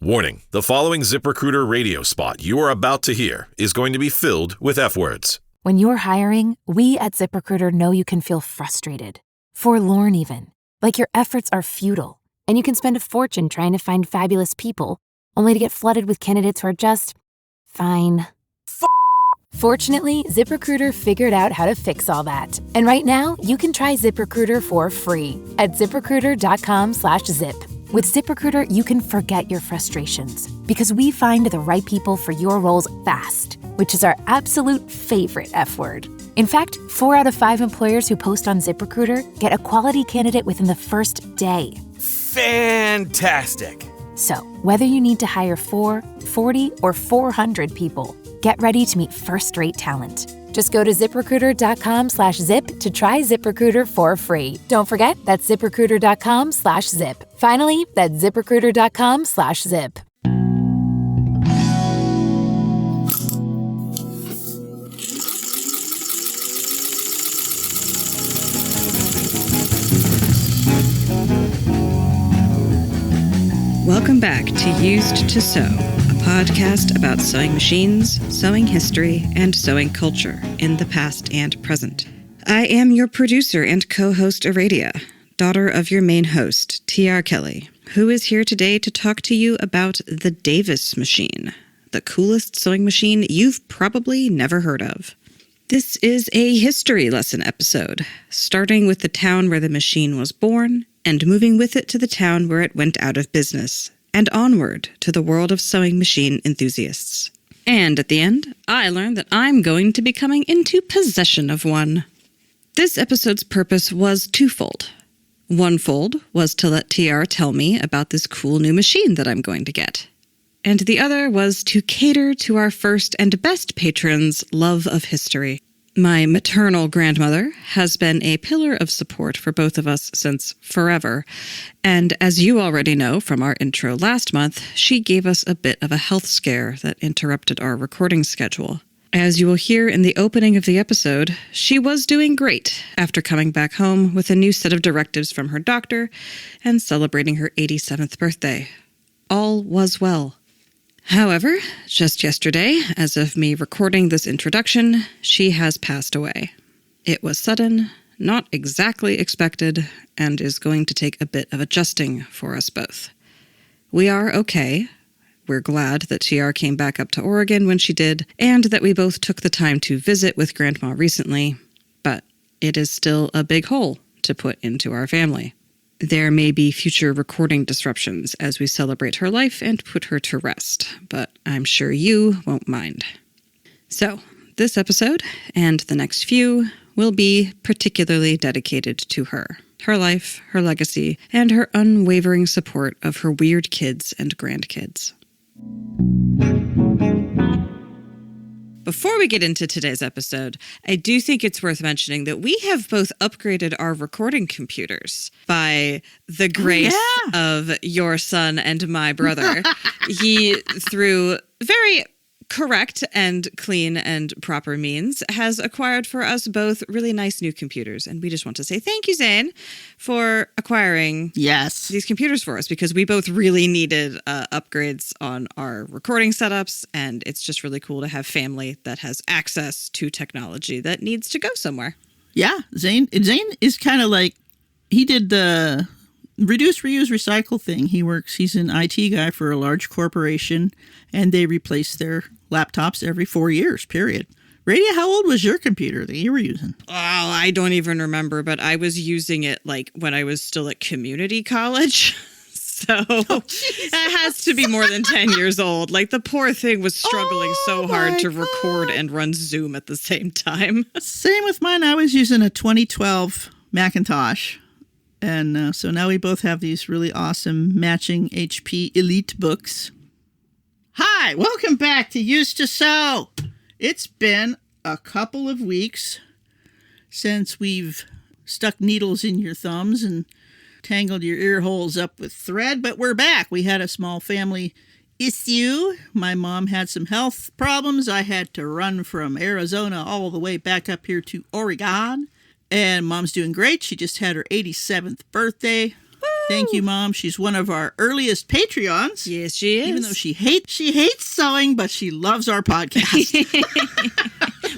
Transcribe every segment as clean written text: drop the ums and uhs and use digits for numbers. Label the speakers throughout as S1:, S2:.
S1: Warning, the following ZipRecruiter radio spot you are about to hear is going to be filled with F-words.
S2: When you're hiring, we at ZipRecruiter know you can feel frustrated, forlorn even, like your efforts are futile, and you can spend a fortune trying to find fabulous people, only to get flooded with candidates who are just fine. Fortunately, ZipRecruiter figured out how to fix all that. And right now, you can try ZipRecruiter for free at ZipRecruiter.com/zip. With ZipRecruiter, you can forget your frustrations because we find the right people for your roles fast, which is our absolute favorite F word. In fact, 4 out of 5 employers who post on ZipRecruiter get a quality candidate within the first day.
S3: Fantastic!
S2: So, whether you need to hire 4, 40, or 400 people, get ready to meet first-rate talent. Just go to ZipRecruiter.com/zip to try ZipRecruiter for free. Don't forget, that's ZipRecruiter.com/zip. Finally, that's ZipRecruiter.com/zip.
S4: Welcome back to Used to Sew, a podcast about sewing machines, sewing history, and sewing culture in the past and present. I am your producer and co-host Aradia, daughter of your main host, T.R. Kelly, who is here today to talk to you about the Davis machine, the coolest sewing machine you've probably never heard of. This is a history lesson episode, starting with the town where the machine was born and moving with it to the town where it went out of business, and onward to the world of sewing machine enthusiasts. And at the end, I learned that I'm going to be coming into possession of one. This episode's purpose was twofold. One fold was to let TR tell me about this cool new machine that I'm going to get. And the other was to cater to our first and best patron's love of history. My maternal grandmother has been a pillar of support for both of us since forever, and as you already know from our intro last month, she gave us a bit of a health scare that interrupted our recording schedule. As you will hear in the opening of the episode, she was doing great after coming back home with a new set of directives from her doctor and celebrating her 87th birthday. All was well. However, just yesterday, as of me recording this introduction, she has passed away. It was sudden, not exactly expected, and is going to take a bit of adjusting for us both. We are okay. We're glad that TR came back up to Oregon when she did, and that we both took the time to visit with Grandma recently, but it is still a big hole to put into our family. There may be future recording disruptions as we celebrate her life and put her to rest, but I'm sure you won't mind. So, this episode, and the next few, will be particularly dedicated to her life, her legacy, and her unwavering support of her weird kids and grandkids. Before we get into today's episode, I do think it's worth mentioning that we have both upgraded our recording computers by the grace of your son and my brother. He, through very correct and clean and proper means, has acquired for us both really nice new computers. And we just want to say thank you, Zane, for acquiring these computers for us, because we both really needed upgrades on our recording setups. And it's just really cool to have family that has access to technology that needs to go somewhere.
S5: Yeah, Zane is kind of like, he did the reduce, reuse, recycle thing. He's an IT guy for a large corporation, and they replace their laptops every 4 years, period. Radia, how old was your computer that you were using?
S4: Oh, I don't even remember, but I was using it like when I was still at community college. So it has to be more than 10 years old. Like, the poor thing was struggling so hard to record and run Zoom at the same time.
S5: Same with mine. I was using a 2012 Macintosh. And so now we both have these really awesome matching HP Elite books. Hi, welcome back to Used to Sew. It's been a couple of weeks since we've stuck needles in your thumbs and tangled your ear holes up with thread, but we're back. We had a small family issue. My mom had some health problems. I had to run from Arizona all the way back up here to Oregon. And Mom's doing great. She just had her 87th birthday. Thank you, Mom. She's one of our earliest Patreons.
S4: Yes, she is.
S5: Even though she hates sewing, but she loves our podcast.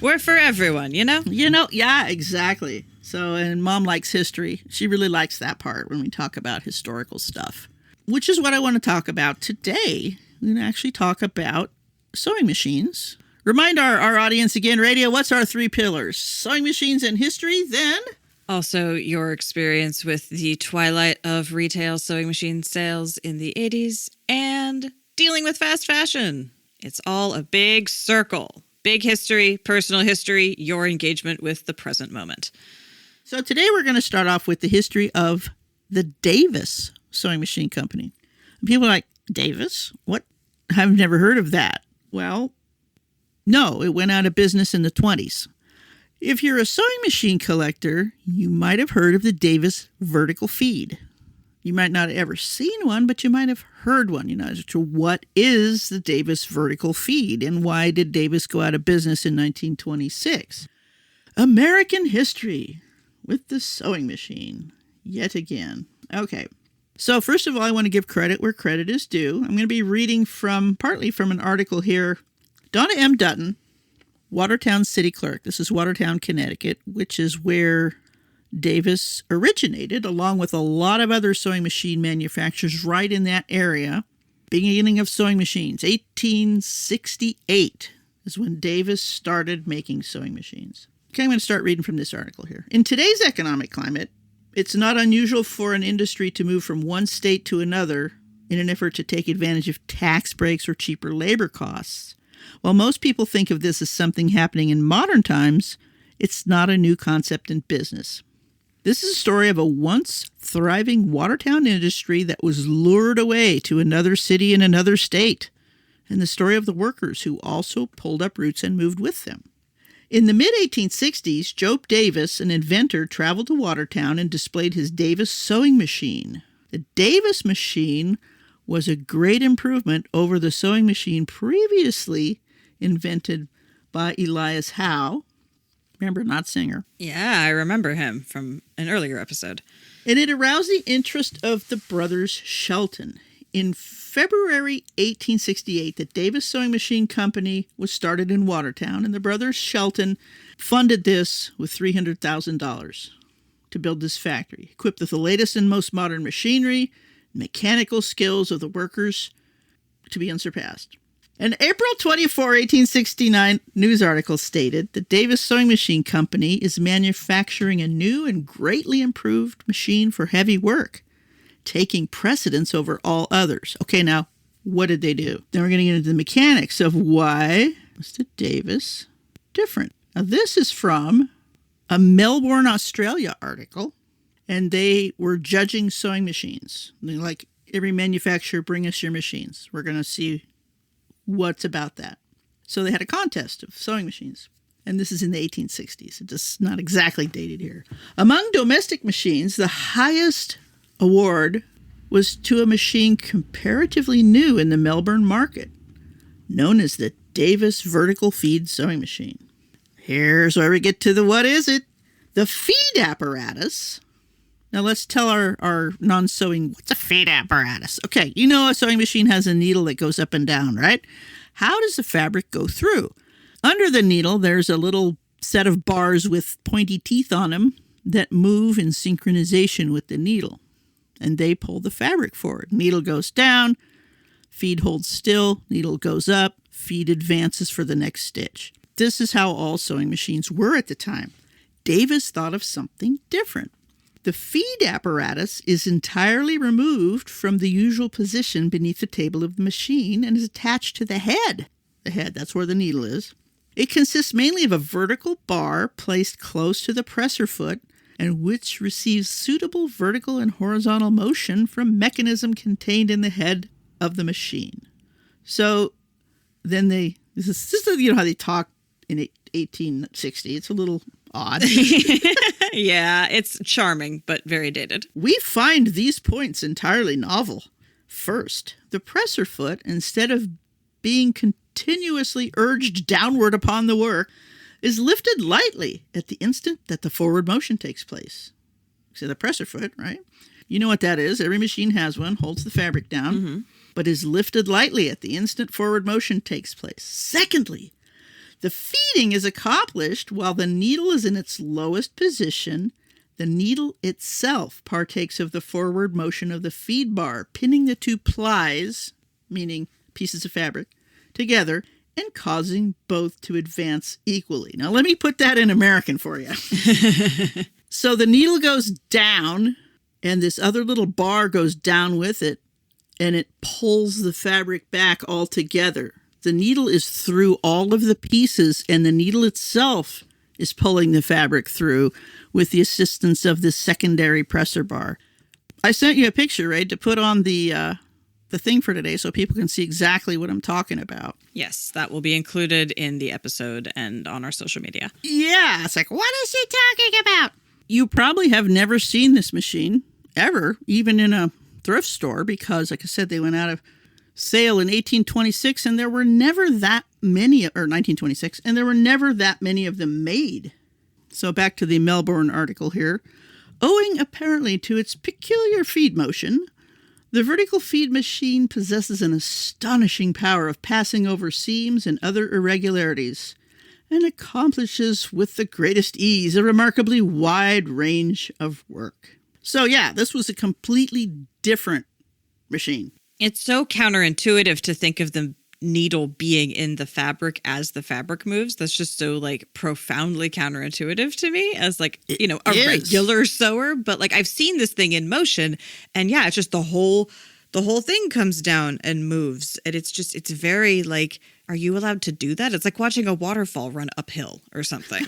S4: We're for everyone, you know?
S5: Yeah, exactly. So, and Mom likes history. She really likes that part when we talk about historical stuff, which is what I want to talk about today. We're going to actually talk about sewing machines. Remind our audience again, Radio, what's our 3 pillars? Sewing machines and history, then...
S4: Also, your experience with the twilight of retail sewing machine sales in the 80s and dealing with fast fashion. It's all a big circle. Big history, personal history, your engagement with the present moment.
S5: So today we're going to start off with the history of the Davis Sewing Machine Company. People are like, Davis? What? I've never heard of that. Well, no, it went out of business in the 20s. If you're a sewing machine collector, you might have heard of the Davis vertical feed. You might not have ever seen one, but you might have heard one. As to what is the Davis vertical feed and why did Davis go out of business in 1926? American history with the sewing machine, yet again. Okay, so first of all, I want to give credit where credit is due. I'm going to be reading partly from an article here. Donna M. Dutton, Watertown City Clerk. This is Watertown, Connecticut, which is where Davis originated, along with a lot of other sewing machine manufacturers right in that area. Beginning of sewing machines, 1868 is when Davis started making sewing machines. Okay, I'm going to start reading from this article here. In today's economic climate, it's not unusual for an industry to move from one state to another in an effort to take advantage of tax breaks or cheaper labor costs. While most people think of this as something happening in modern times, it's not a new concept in business. This is a story of a once thriving Watertown industry that was lured away to another city in another state, and the story of the workers who also pulled up roots and moved with them. In the mid-1860s, Job Davis, an inventor, traveled to Watertown and displayed his Davis sewing machine. The Davis machine was a great improvement over the sewing machine previously invented by Elias Howe. Remember, not singer.
S4: Yeah, I remember him from an earlier episode.
S5: And it aroused the interest of the brothers Shelton. In February 1868, the Davis Sewing Machine Company was started in Watertown, and the brothers Shelton funded this with $300,000 to build this factory, equipped with the latest and most modern machinery, mechanical skills of the workers to be unsurpassed. An April 24, 1869 news article stated the Davis Sewing Machine Company is manufacturing a new and greatly improved machine for heavy work, taking precedence over all others. Okay, now, what did they do? Then we're going to get into the mechanics of why was the Davis different. Now, this is from a Melbourne, Australia article, and they were judging sewing machines. They're like, every manufacturer, bring us your machines. We're going to see what's about that. So they had a contest of sewing machines. And this is in the 1860s. It's not exactly dated here. Among domestic machines, the highest award was to a machine comparatively new in the Melbourne market, known as the Davis Vertical Feed Sewing Machine. Here's where we get to the what is it? The feed apparatus. Now let's tell our non-sewing, what's a feed apparatus? Okay, you know a sewing machine has a needle that goes up and down, right? How does the fabric go through? Under the needle, there's a little set of bars with pointy teeth on them that move in synchronization with the needle, and they pull the fabric forward. Needle goes down, feed holds still, needle goes up, feed advances for the next stitch. This is how all sewing machines were at the time. Davis thought of something different. The feed apparatus is entirely removed from the usual position beneath the table of the machine and is attached to the head. The head, that's where the needle is. It consists mainly of a vertical bar placed close to the presser foot and which receives suitable vertical and horizontal motion from mechanism contained in the head of the machine. So then this is how they talk in 1860. It's a little odd.
S4: Yeah, it's charming, but very dated.
S5: We find these points entirely novel. First, the presser foot, instead of being continuously urged downward upon the work, is lifted lightly at the instant that the forward motion takes place. So the presser foot, right? You know what that is. Every machine has one, holds the fabric down, but is lifted lightly at the instant forward motion takes place. Secondly, the feeding is accomplished while the needle is in its lowest position. The needle itself partakes of the forward motion of the feed bar, pinning the two plies, meaning pieces of fabric, together and causing both to advance equally. Now, let me put that in American for you. So the needle goes down, and this other little bar goes down with it, and it pulls the fabric back all together. The needle is through all of the pieces, and the needle itself is pulling the fabric through with the assistance of this secondary presser bar. I sent you a picture, right, to put on the thing for today so people can see exactly what I'm talking about.
S4: Yes, that will be included in the episode and on our social media.
S5: Yeah, it's like, what is he talking about? You probably have never seen this machine, ever, even in a thrift store, because, like I said, they went out of sale in 1826, and there were never that many, or 1926, and there were never that many of them made. So back to the Melbourne article here. Owing apparently to its peculiar feed motion, the vertical feed machine possesses an astonishing power of passing over seams and other irregularities, and accomplishes with the greatest ease a remarkably wide range of work. So yeah, this was a completely different machine.
S4: It's so counterintuitive to think of the needle being in the fabric as the fabric moves. That's just so like profoundly counterintuitive to me as like, you know, a regular sewer. But like I've seen this thing in motion, and yeah, it's just the whole thing comes down and moves. And it's very like, are you allowed to do that? It's like watching a waterfall run uphill or something.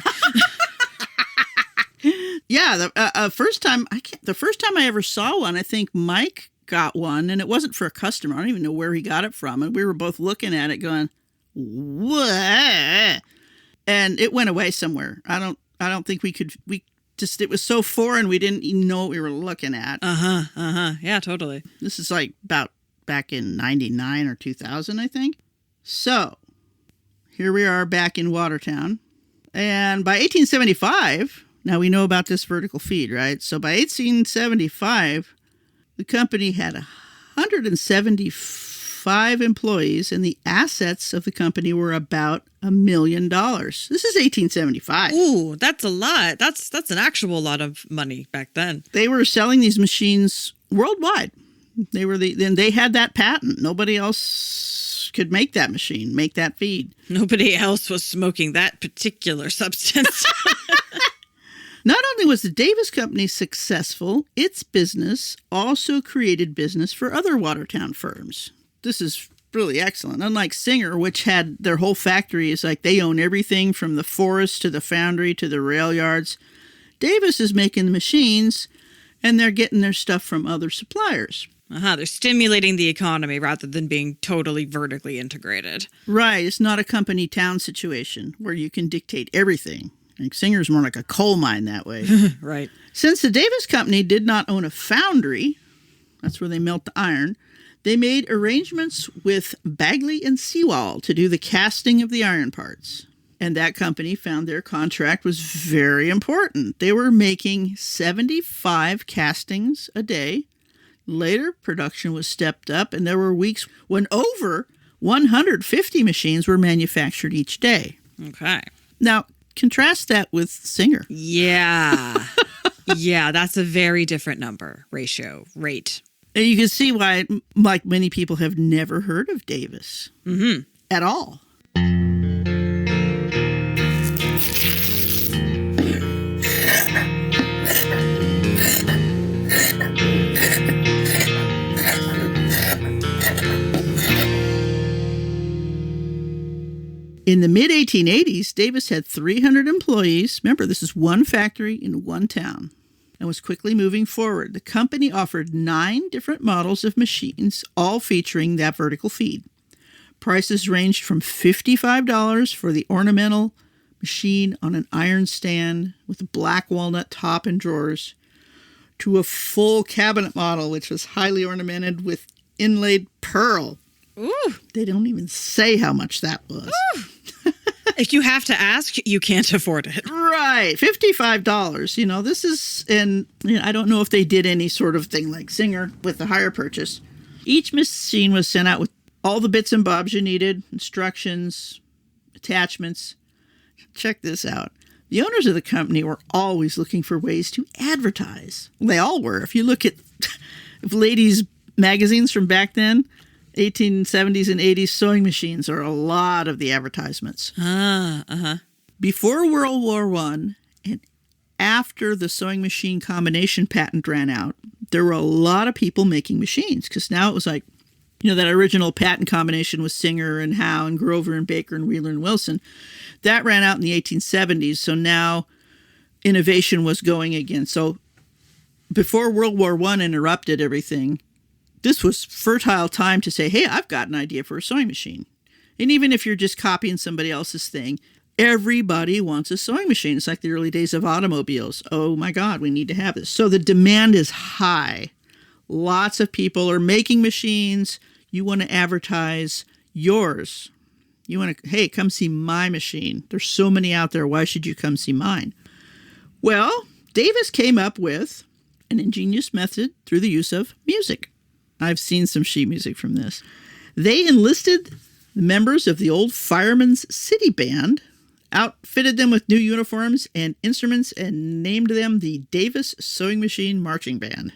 S5: Yeah, the first time I ever saw one, I think Mike got one, and it wasn't for a customer. I don't even know where he got it from, and we were both looking at it going, what? And it went away somewhere. I don't think it was so foreign we didn't even know what we were looking at.
S4: Yeah, totally.
S5: This is like about back in 99 or 2000, I think. So here we are back in Watertown, and by 1875, now we know about this vertical feed, right? So by 1875, the company had 175 employees, and the assets of the company were about $1 million. This is 1875.
S4: Ooh, that's a lot. That's an actual lot of money back then.
S5: They were selling these machines worldwide. Then they had that patent. Nobody else could make that machine, make that feed.
S4: Nobody else was smoking that particular substance.
S5: Not only was the Davis Company successful, its business also created business for other Watertown firms. This is really excellent. Unlike Singer, which had their whole factory, is like they own everything from the forest to the foundry to the rail yards. Davis is making the machines, and they're getting their stuff from other suppliers.
S4: They're stimulating the economy rather than being totally vertically integrated.
S5: Right. It's not a company town situation where you can dictate everything. Like Singer's more like a coal mine that way.
S4: Right.
S5: Since the Davis Company did not own a foundry, that's where they melt the iron, they made arrangements with Bagley and Sewall to do the casting of the iron parts. And that company found their contract was very important. They were making 75 castings a day. Later, production was stepped up, and there were weeks when over 150 machines were manufactured each day.
S4: Okay.
S5: Now, contrast that with Singer.
S4: Yeah. Yeah, that's a very different rate.
S5: And you can see why, like many people, have never heard of Davis at all. In the mid-1880s, Davis had 300 employees. Remember, this is one factory in one town, and was quickly moving forward. The company offered 9 different models of machines, all featuring that vertical feed. Prices ranged from $55 for the ornamental machine on an iron stand with a black walnut top and drawers to a full cabinet model, which was highly ornamented with inlaid pearl.
S4: Ooh.
S5: They don't even say how much that was.
S4: If you have to ask, you can't afford it.
S5: Right. $55. This is, and I don't know if they did any sort of thing like Singer with the hire purchase. Each machine was sent out with all the bits and bobs you needed, instructions, attachments. Check this out. The owners of the company were always looking for ways to advertise. They all were. If you look at ladies' magazines from back then, 1870s and 80s, sewing machines are a lot of the advertisements. Before World War I and after the sewing machine combination patent ran out, there were a lot of people making machines because now it was like, that original patent combination with Singer and Howe and Grover and Baker and Wheeler and Wilson. That ran out in the 1870s, so now innovation was going again. So before World War I interrupted everything, this was fertile time to say, hey, I've got an idea for a sewing machine. And even if you're just copying somebody else's thing, everybody wants a sewing machine. It's like the early days of automobiles. Oh my God, we need to have this. So the demand is high. Lots of people are making machines. You want to advertise yours. You want to, hey, come see my machine. There's so many out there. Why should you come see mine? Well, Davis came up with an ingenious method through the use of music. I've seen some sheet music from this. They enlisted the members of the old Fireman's City Band, outfitted them with new uniforms and instruments, and named them the Davis Sewing Machine Marching Band.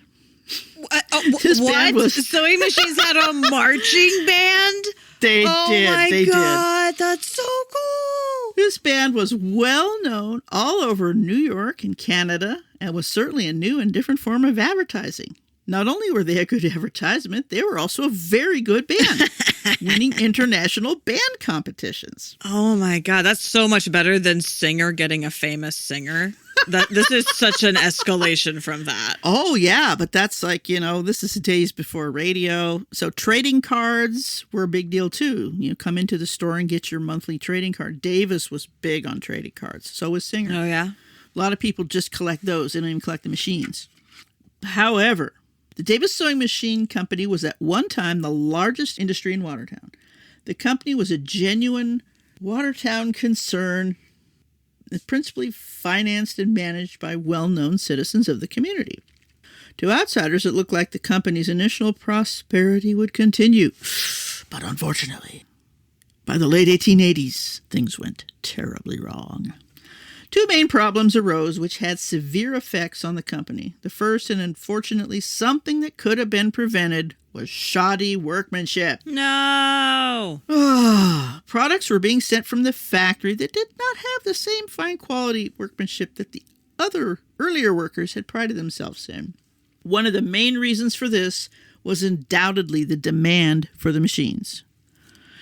S4: What? Sewing machines had a marching band?
S5: They did.
S4: Oh my God,
S5: did.
S4: that's so cool.
S5: This band was well known all over New York and Canada and was certainly a new and different form of advertising. Not only were they a good advertisement, they were also a very good band, winning international band competitions.
S4: Oh my God, that's so much better than Singer getting a famous singer. This is such an escalation from that.
S5: Oh, yeah, but that's like, this is days before radio. So trading cards were a big deal, too. Come into the store and get your monthly trading card. Davis was big on trading cards. So was Singer.
S4: Oh, yeah?
S5: A lot of people just collect those. They don't even collect the machines. However, the Davis Sewing Machine Company was at one time the largest industry in Watertown. The company was a genuine Watertown concern, principally financed and managed by well-known citizens of the community. To outsiders, it looked like the company's initial prosperity would continue. But unfortunately, by the late 1880s, things went terribly wrong. Two main problems arose which had severe effects on the company. The first, and unfortunately something that could have been prevented, was shoddy workmanship.
S4: No!
S5: Products were being sent from the factory that did not have the same fine quality workmanship that the other earlier workers had prided themselves in. One of the main reasons for this was undoubtedly the demand for the machines.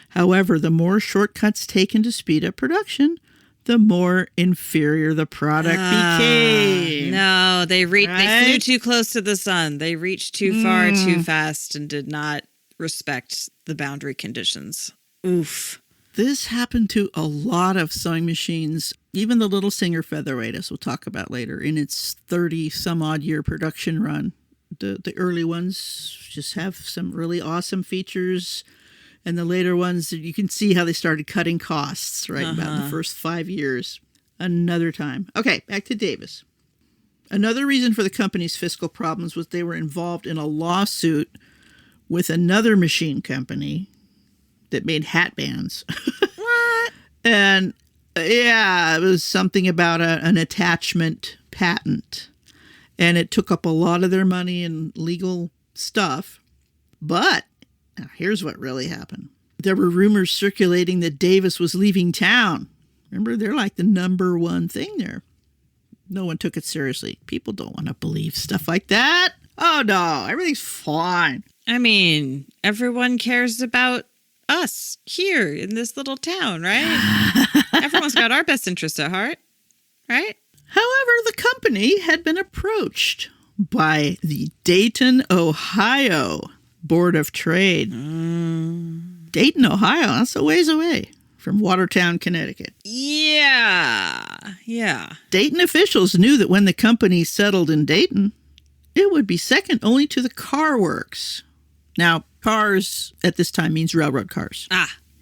S5: However, the more shortcuts taken to speed up production, the more inferior the product became.
S4: No, they flew too close to the sun. They reached too far too fast and did not respect the boundary conditions. Oof.
S5: This happened to a lot of sewing machines, even the little Singer Featherweight, as we'll talk about later, in its 30-some-odd year production run. The early ones just have some really awesome features. And the later ones, you can see how they started cutting costs, right? About the first 5 years. Another time. Okay, back to Davis. Another reason for the company's fiscal problems was they were involved in a lawsuit with another machine company that made hat bands.
S4: What?
S5: And, it was something about an attachment patent. And it took up a lot of their money and legal stuff. But now, here's what really happened. There were rumors circulating that Davis was leaving town. Remember, they're like the number one thing there. No one took it seriously. People don't want to believe stuff like that. Oh, no, everything's fine.
S4: I mean, everyone cares about us here in this little town, right? Everyone's got our best interests at heart, right?
S5: However, the company had been approached by the Dayton, Ohio Board of Trade. Dayton, Ohio, that's a ways away from Watertown, Connecticut.
S4: Yeah.
S5: Dayton officials knew that when the company settled in Dayton, it would be second only to the car works. Now, cars at this time means railroad cars.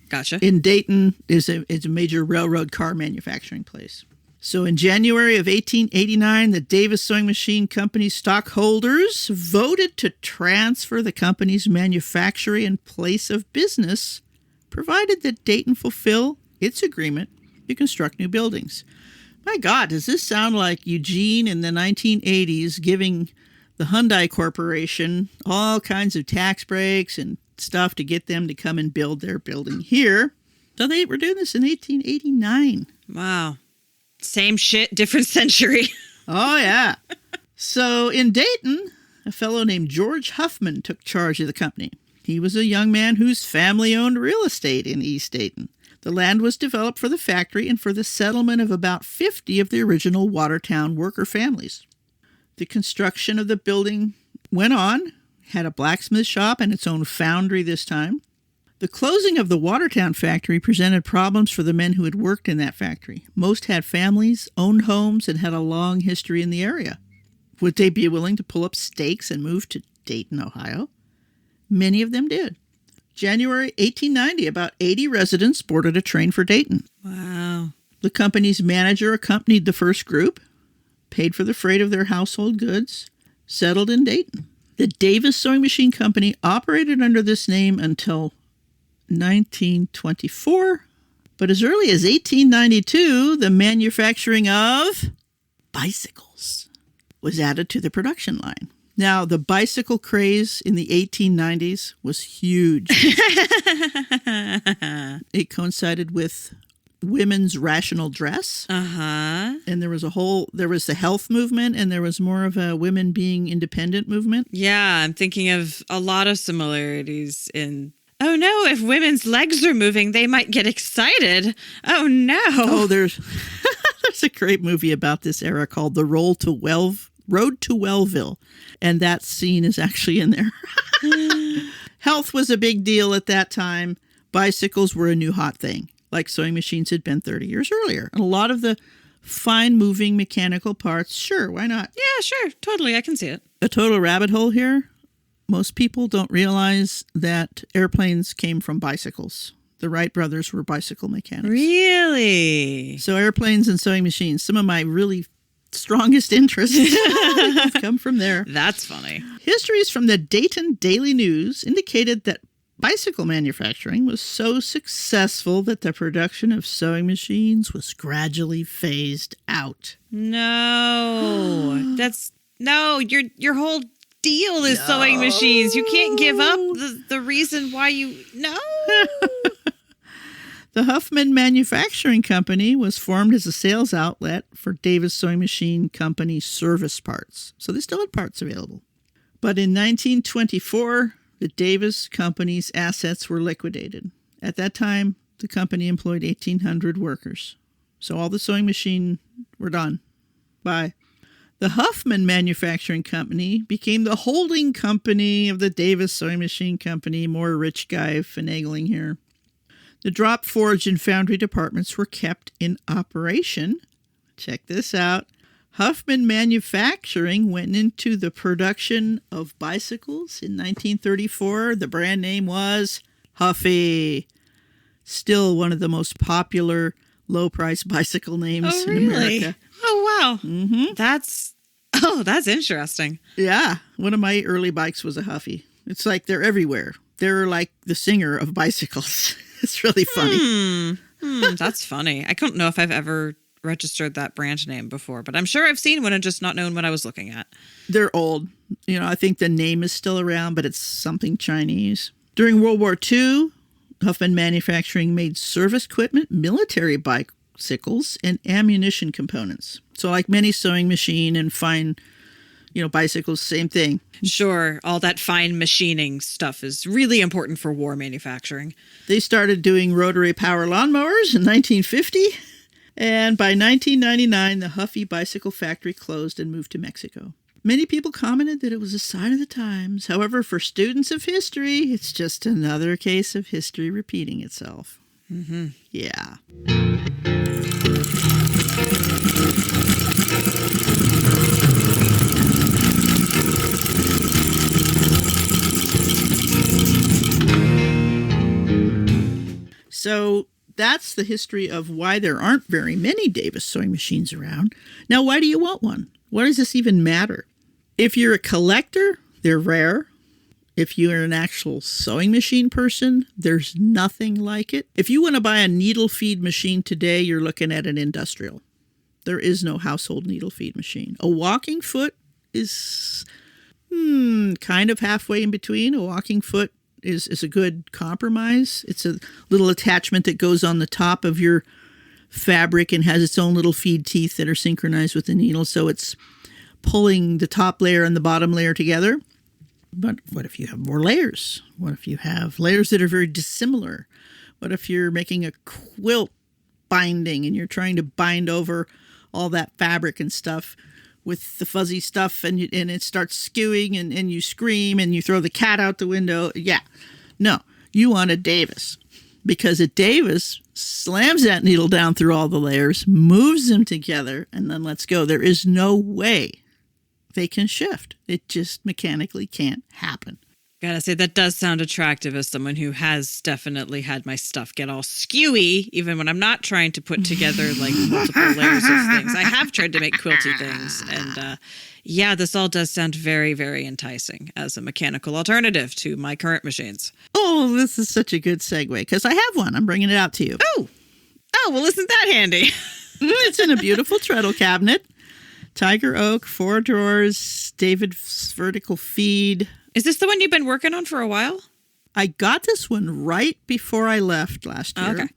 S4: Gotcha.
S5: In Dayton is a major railroad car manufacturing place. So in January of 1889, the Davis Sewing Machine Company stockholders voted to transfer the company's manufacturing and place of business, provided that Dayton fulfill its agreement to construct new buildings. My God, does this sound like Eugene in the 1980s giving the Hyundai Corporation all kinds of tax breaks and stuff to get them to come and build their building here? So they were doing this in 1889.
S4: Wow. Same shit, different century.
S5: Oh, yeah. So in Dayton, a fellow named George Huffman took charge of the company. He was a young man whose family owned real estate in East Dayton. The land was developed for the factory and for the settlement of about 50 of the original Watertown worker families. The construction of the building went on, had a blacksmith shop and its own foundry this time. The closing of the Watertown factory presented problems for the men who had worked in that factory. Most had families, owned homes, and had a long history in the area. Would they be willing to pull up stakes and move to Dayton, Ohio? Many of them did. January 1890, about 80 residents boarded a train for Dayton.
S4: Wow.
S5: The company's manager accompanied the first group, paid for the freight of their household goods, settled in Dayton. The Davis Sewing Machine Company operated under this name until 1924, but as early as 1892, the manufacturing of bicycles was added to the production line. Now, the bicycle craze in the 1890s was huge. It coincided with women's rational dress.
S4: Uh-huh.
S5: And there was the health movement, and there was more of a women being independent movement.
S4: Yeah, I'm thinking of a lot of similarities in, oh no, if women's legs are moving, they might get excited. Oh no.
S5: Oh, there's a great movie about this era called The Road to Wellville, and that scene is actually in there. Health was a big deal at that time. Bicycles were a new hot thing, like sewing machines had been 30 years earlier. And a lot of the fine-moving mechanical parts, sure, why not?
S4: Yeah, sure, totally, I can see it.
S5: A total rabbit hole here. Most people don't realize that airplanes came from bicycles. The Wright brothers were bicycle mechanics.
S4: Really?
S5: So airplanes and sewing machines, some of my really strongest interests come from there.
S4: That's funny.
S5: Histories from the Dayton Daily News indicated that bicycle manufacturing was so successful that the production of sewing machines was gradually phased out.
S4: No. Your whole deal is sewing machines. You can't give up the reason why you... No.
S5: The Huffman Manufacturing Company was formed as a sales outlet for Davis Sewing Machine Company service parts. So they still had parts available. But in 1924, the Davis Company's assets were liquidated. At that time, the company employed 1,800 workers. So all the sewing machine were done. Bye. The Huffman Manufacturing Company became the holding company of the Davis Sewing Machine Company. More rich guy finagling here. The drop forge and foundry departments were kept in operation. Check this out. Huffman Manufacturing went into the production of bicycles in 1934. The brand name was Huffy. Still one of the most popular low-price bicycle names in America.
S4: Oh, wow.
S5: Mm-hmm.
S4: That's interesting.
S5: Yeah. One of my early bikes was a Huffy. It's like they're everywhere. They're like the singer of bicycles. It's really funny.
S4: That's funny. I don't know if I've ever registered that brand name before, but I'm sure I've seen one and just not known what I was looking at.
S5: They're old. I think the name is still around, but it's something Chinese. During World War II, Huffman Manufacturing made service equipment, military bicycles, and ammunition components. So like many sewing machine and fine, bicycles, same thing.
S4: Sure, all that fine machining stuff is really important for war manufacturing.
S5: They started doing rotary power lawnmowers in 1950, and by 1999, the Huffy Bicycle Factory closed and moved to Mexico. Many people commented that it was a sign of the times. However, for students of history, it's just another case of history repeating itself. Mm-hmm. Yeah. So that's the history of why there aren't very many Davis sewing machines around. Now, why do you want one? Why does this even matter? If you're a collector, they're rare. If you're an actual sewing machine person, there's nothing like it. If you want to buy a needle feed machine today, you're looking at an industrial. There is no household needle feed machine. A walking foot is kind of halfway in between. A walking foot is a good compromise. It's a little attachment that goes on the top of your fabric and has its own little feed teeth that are synchronized with the needle. So it's pulling the top layer and the bottom layer together. But what if you have more layers? What if you have layers that are very dissimilar? What if you're making a quilt binding and you're trying to bind over all that fabric and stuff with the fuzzy stuff and it starts skewing and you scream and you throw the cat out the window? Yeah. No, you want a Davis, because a Davis slams that needle down through all the layers, moves them together, and then lets go. There is no way they can shift. It just mechanically can't happen.
S4: Gotta say, that does sound attractive as someone who has definitely had my stuff get all skewy, even when I'm not trying to put together like multiple layers of things. I have tried to make quilty things. And yeah, this all does sound very, very enticing as a mechanical alternative to my current machines.
S5: Oh, this is such a good segue, because I have one. I'm bringing it out to you.
S4: Oh, well, isn't that handy?
S5: It's in a beautiful treadle cabinet. Tiger oak, 4 drawers, David's vertical feed.
S4: Is this the one you've been working on for a while?
S5: I got this one right before I left last year.
S4: Okay.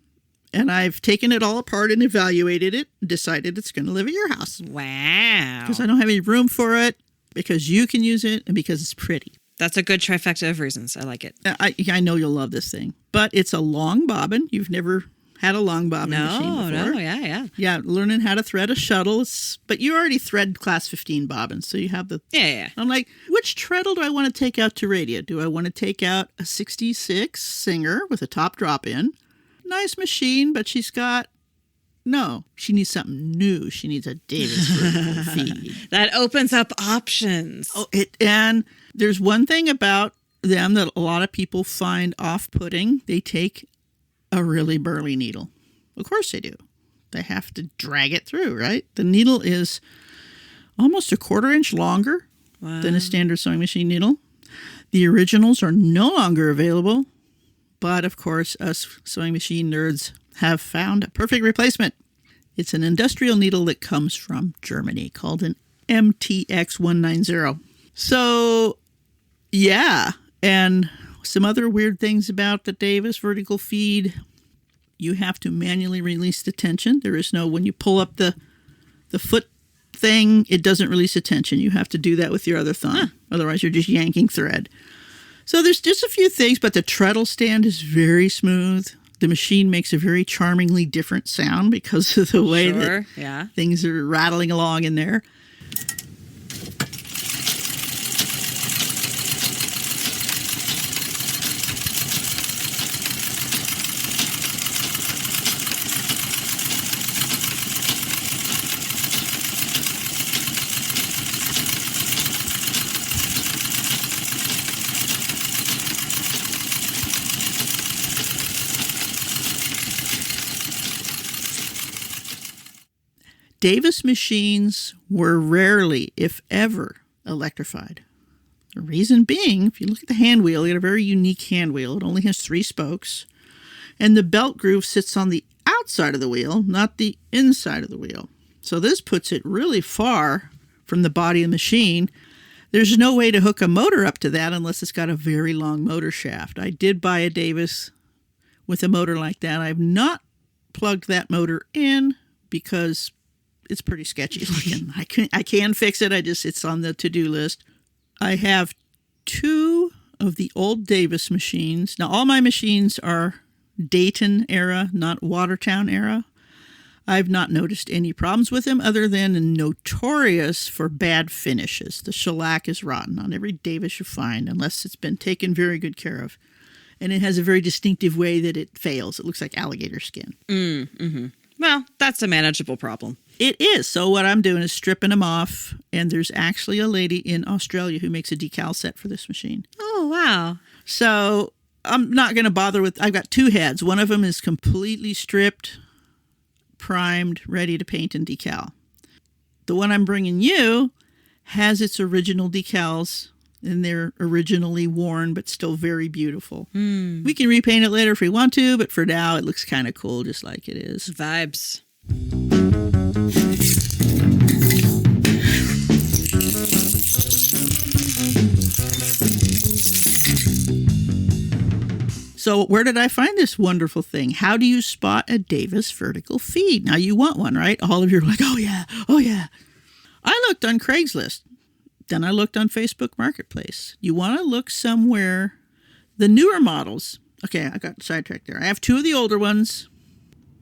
S5: And I've taken it all apart and evaluated it and decided it's going to live at your house.
S4: Wow.
S5: Because I don't have any room for it, because you can use it, and because it's pretty.
S4: That's a good trifecta of reasons. I like it.
S5: I know you'll love this thing. But it's a long bobbin. You've never had a long bobbin machine before.
S4: No, yeah.
S5: Yeah, learning how to thread a shuttle. But you already thread class 15 bobbins, so you have the...
S4: Yeah.
S5: I'm like, which treadle do I want to take out to radio? Do I want to take out a 66 Singer with a top drop-in? Nice machine, but she's got... No, she needs something new. She needs a Davis vertical feed.
S4: That opens up options.
S5: Oh, and there's one thing about them that a lot of people find off-putting. They take a really burly needle. Of course they do. They have to drag it through, right? The needle is almost a 1/4 inch longer than a standard sewing machine needle. The originals are no longer available, but of course us sewing machine nerds have found a perfect replacement. It's an industrial needle that comes from Germany called an MTX 190. So, yeah, and some other weird things about the Davis vertical feed. You have to manually release the tension. There is no, when you pull up the foot thing, it doesn't release the tension. You have to do that with your other thumb. Otherwise, you're just yanking thread. So there's just a few things, but the treadle stand is very smooth. The machine makes a very charmingly different sound because of the way that things are rattling along in there. Davis machines were rarely, if ever, electrified. The reason being, if you look at the hand wheel, you got a very unique hand wheel. It only has 3 spokes. And the belt groove sits on the outside of the wheel, not the inside of the wheel. So this puts it really far from the body of the machine. There's no way to hook a motor up to that unless it's got a very long motor shaft. I did buy a Davis with a motor like that. I've not plugged that motor in because it's pretty sketchy looking. I can fix it. It's on the to-do list. I have 2 of the old Davis machines. Now, all my machines are Dayton era, not Watertown era. I've not noticed any problems with them other than notorious for bad finishes. The shellac is rotten on every Davis you find unless it's been taken very good care of. And it has a very distinctive way that it fails. It looks like alligator skin.
S4: Mm-hmm. Well, that's a manageable problem.
S5: It is. So what I'm doing is stripping them off. And there's actually a lady in Australia who makes a decal set for this machine.
S4: Oh, wow.
S5: So I'm not going to bother with, I've got 2 heads. One of them is completely stripped, primed, ready to paint and decal. The one I'm bringing you has its original decals, and they're originally worn, but still very beautiful. We can repaint it later if we want to, but for now, it looks kind of cool just like it is.
S4: Vibes.
S5: So where did I find this wonderful thing? How do you spot a Davis vertical feed? Now you want one, right? All of you are like, oh yeah, oh yeah. I looked on Craigslist. Then I looked on Facebook Marketplace. You want to look somewhere, the newer models. Okay, I got sidetracked there. I have 2 of the older ones,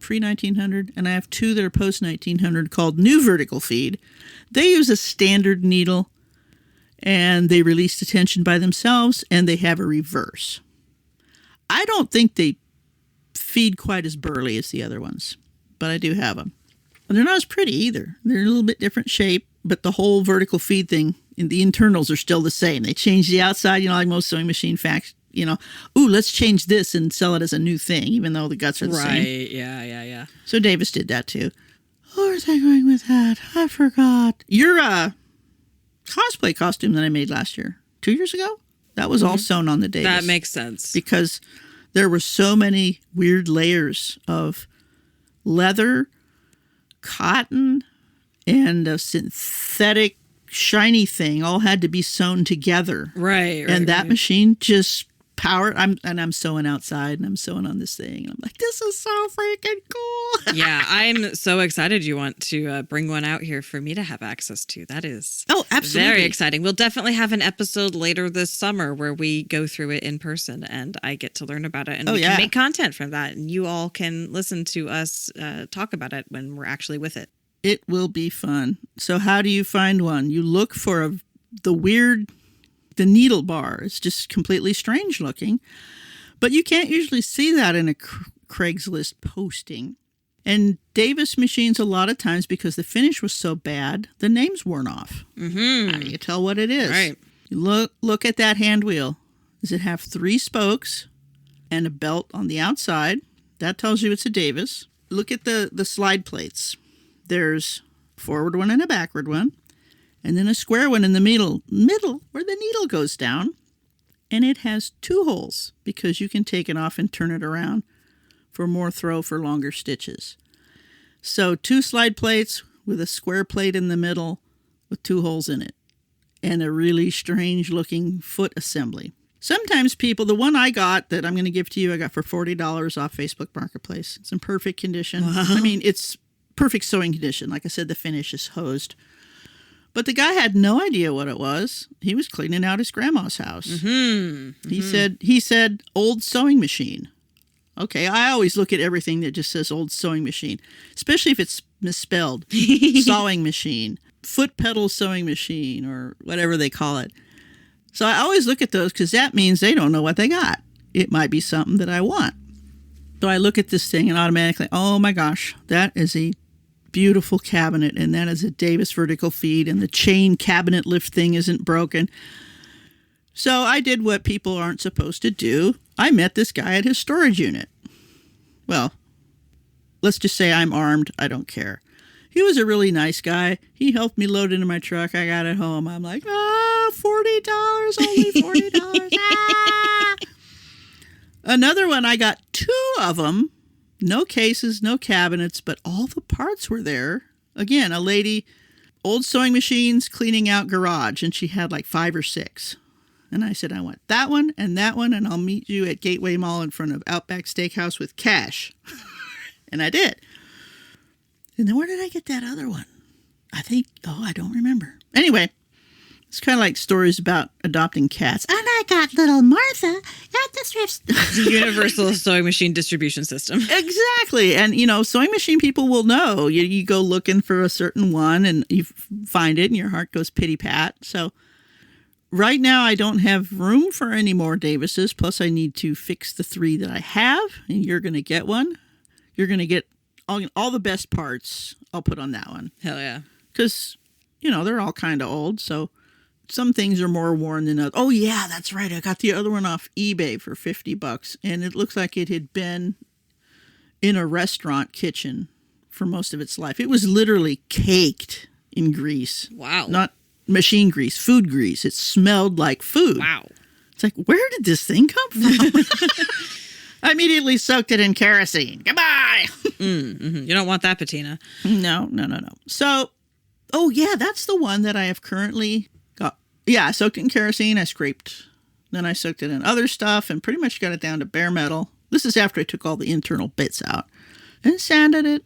S5: pre-1900, and I have 2 that are post-1900 called new vertical feed. They use a standard needle, and they release the tension by themselves, and they have a reverse. I don't think they feed quite as burly as the other ones, but I do have them. And they're not as pretty either. They're a little bit different shape, but the whole vertical feed thing, and the internals are still the same. They change the outside, like most sewing machine facts, ooh, let's change this and sell it as a new thing, even though the guts are the same.
S4: Right, yeah.
S5: So Davis did that too. Where was I going with that? I forgot. Your cosplay costume that I made last year, 2 years ago, that was all sewn on the Davis.
S4: That makes sense.
S5: Because there were so many weird layers of leather, cotton, and a synthetic shiny thing all had to be sewn together.
S4: Right.
S5: And that machine just powered. I'm sewing outside, and I'm sewing on this thing. And I'm like, this is so freaking cool.
S4: Yeah, I'm so excited you want to bring one out here for me to have access to. That is
S5: absolutely
S4: very exciting. We'll definitely have an episode later this summer where we go through it in person, and I get to learn about it, and we can make content from that, and you all can listen to us talk about it when we're actually with it.
S5: It will be fun. So how do you find one? You look for the needle bar. It's just completely strange looking. But you can't usually see that in a Craigslist posting. And Davis machines, a lot of times, because the finish was so bad, the name's worn off. Mm-hmm. How do you tell what it is?
S4: Right.
S5: You look at that hand wheel. Does it have 3 spokes and a belt on the outside? That tells you it's a Davis. Look at the slide plates. There's a forward one and a backward one, and then a square one in the middle where the needle goes down. And it has 2 holes because you can take it off and turn it around for more throw for longer stitches. So 2 slide plates with a square plate in the middle with 2 holes in it, and a really strange looking foot assembly. Sometimes the one I got that I'm going to give to you, I got for $40 off Facebook Marketplace. It's in perfect condition. Wow. I mean, it's perfect sewing condition. Like I said, the finish is hosed. But the guy had no idea what it was. He was cleaning out his grandma's house. Mm-hmm. He said, old sewing machine. Okay, I always look at everything that just says old sewing machine, especially if it's misspelled. Sewing machine, foot pedal sewing machine, or whatever they call it. So I always look at those because that means they don't know what they got. It might be something that I want. So I look at this thing and automatically, oh my gosh, that is a beautiful cabinet, and that is a Davis vertical feed, and the chain cabinet lift thing isn't broken. So I did what people aren't supposed to do. I met this guy at his storage unit. Well, let's just say I'm armed. I don't care. He was a really nice guy. He helped me load into my truck. I got it home. I'm like, $40, only $40. Another one, I got 2 of them. No cases, no cabinets, but all the parts were there. Again, a lady, old sewing machines, cleaning out garage, and she had like 5 or 6. And I said, I want that one, and I'll meet you at Gateway Mall in front of Outback Steakhouse with cash. And I did. And then where did I get that other one? I don't remember. Anyway, it's kind of like stories about adopting cats. And I got little Martha at the thrift store.
S4: The universal sewing machine distribution system.
S5: Exactly. And, sewing machine people will know. You go looking for a certain one, and you find it, and your heart goes pity-pat. So right now, I don't have room for any more Davises. Plus, I need to fix the 3 that I have, and you're going to get one. You're going to get all the best parts. I'll put on that one.
S4: Hell yeah.
S5: Because, they're all kind of old, so Some things are more worn than others. Oh, yeah, that's right. I got the other one off eBay for $50, and it looks like it had been in a restaurant kitchen for most of its life. It was literally caked in grease.
S4: Wow.
S5: Not machine grease, food grease. It smelled like food.
S4: Wow.
S5: It's like, where did this thing come from? I immediately soaked it in kerosene. Goodbye.
S4: You don't want that patina.
S5: No. So, oh, yeah, that's the one that I have currently got. Yeah, I soaked it in kerosene. I scraped. Then I soaked it in other stuff and pretty much got it down to bare metal. This is after I took all the internal bits out and sanded it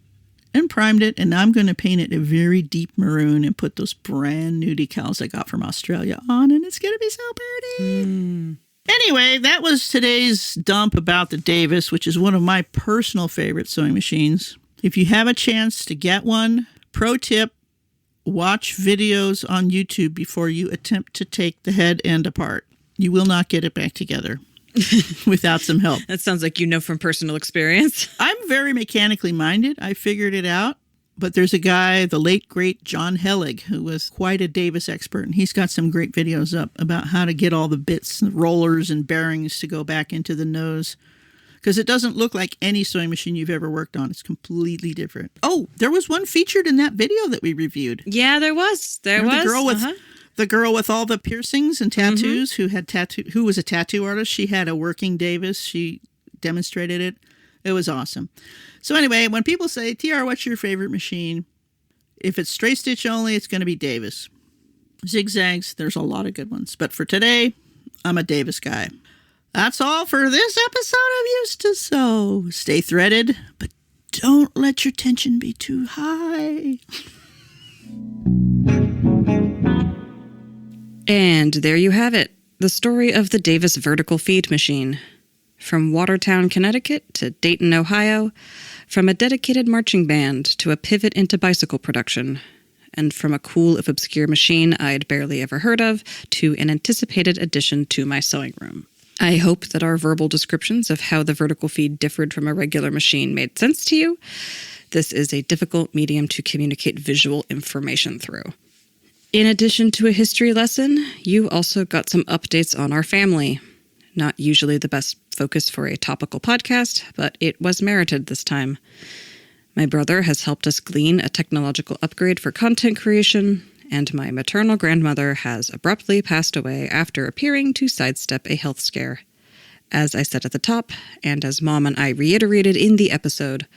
S5: and primed it. And now I'm going to paint it a very deep maroon and put those brand new decals I got from Australia on. And it's going to be so pretty. Anyway, that was today's dump about the Davis, which is one of my personal favorite sewing machines. If you have a chance to get one, pro tip, watch videos on YouTube before you attempt to take the head end apart. You will not get it back together without some help.
S4: That sounds like you know from personal experience.
S5: I'm very mechanically minded. I figured it out. But there's a guy, the late, great John Hellig, who was quite a Davis expert. And he's got some great videos up about how to get all the bits, the rollers and bearings to go back into the nose. Because it doesn't look like any sewing machine you've ever worked on. It's completely different. Oh, there was one featured in that video that we reviewed.
S4: Yeah, there was.
S5: The girl with all the piercings and tattoos who was a tattoo artist. She had a working Davis. She demonstrated it. It was awesome. So anyway, when people say, TR, what's your favorite machine? If it's straight stitch only, it's going to be Davis. Zigzags, there's a lot of good ones. But for today, I'm a Davis guy. That's all for this episode of Used to Sew. Stay threaded, but don't let your tension be too high.
S4: And there you have it. The story of the Davis vertical feed machine. From Watertown, Connecticut to Dayton, Ohio, from a dedicated marching band to a pivot into bicycle production, and from a cool if obscure machine I'd barely ever heard of to an anticipated addition to my sewing room. I hope that our verbal descriptions of how the vertical feed differed from a regular machine made sense to you. This is a difficult medium to communicate visual information through. In addition to a history lesson, you also got some updates on our family. Not usually the best focus for a topical podcast, but it was merited this time. My brother has helped us glean a technological upgrade for content creation, and my maternal grandmother has abruptly passed away after appearing to sidestep a health scare. As I said at the top, and as Mom and I reiterated in the episode,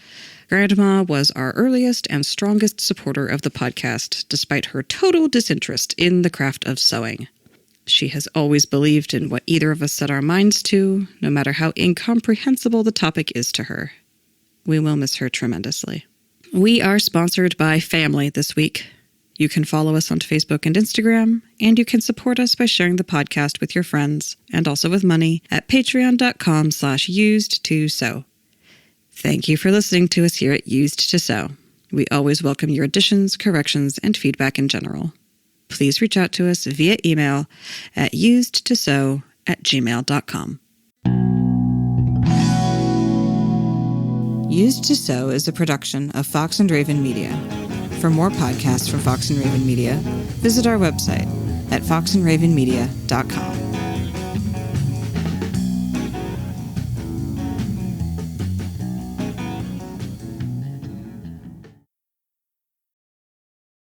S4: Grandma was our earliest and strongest supporter of the podcast, despite her total disinterest in the craft of sewing. She has always believed in what either of us set our minds to, no matter how incomprehensible the topic is to her. We will miss her tremendously. We are sponsored by Family this week. You can follow us on Facebook and Instagram, and you can support us by sharing the podcast with your friends, and also with money, at patreon.com/used2sew. Thank you for listening to us here at Used to Sew. We always welcome your additions, corrections, and feedback in general. Please reach out to us via email at usedtosew@gmail.com. Used to Sew is a production of Fox and Raven Media. For more podcasts from Fox and Raven Media, visit our website at foxandravenmedia.com.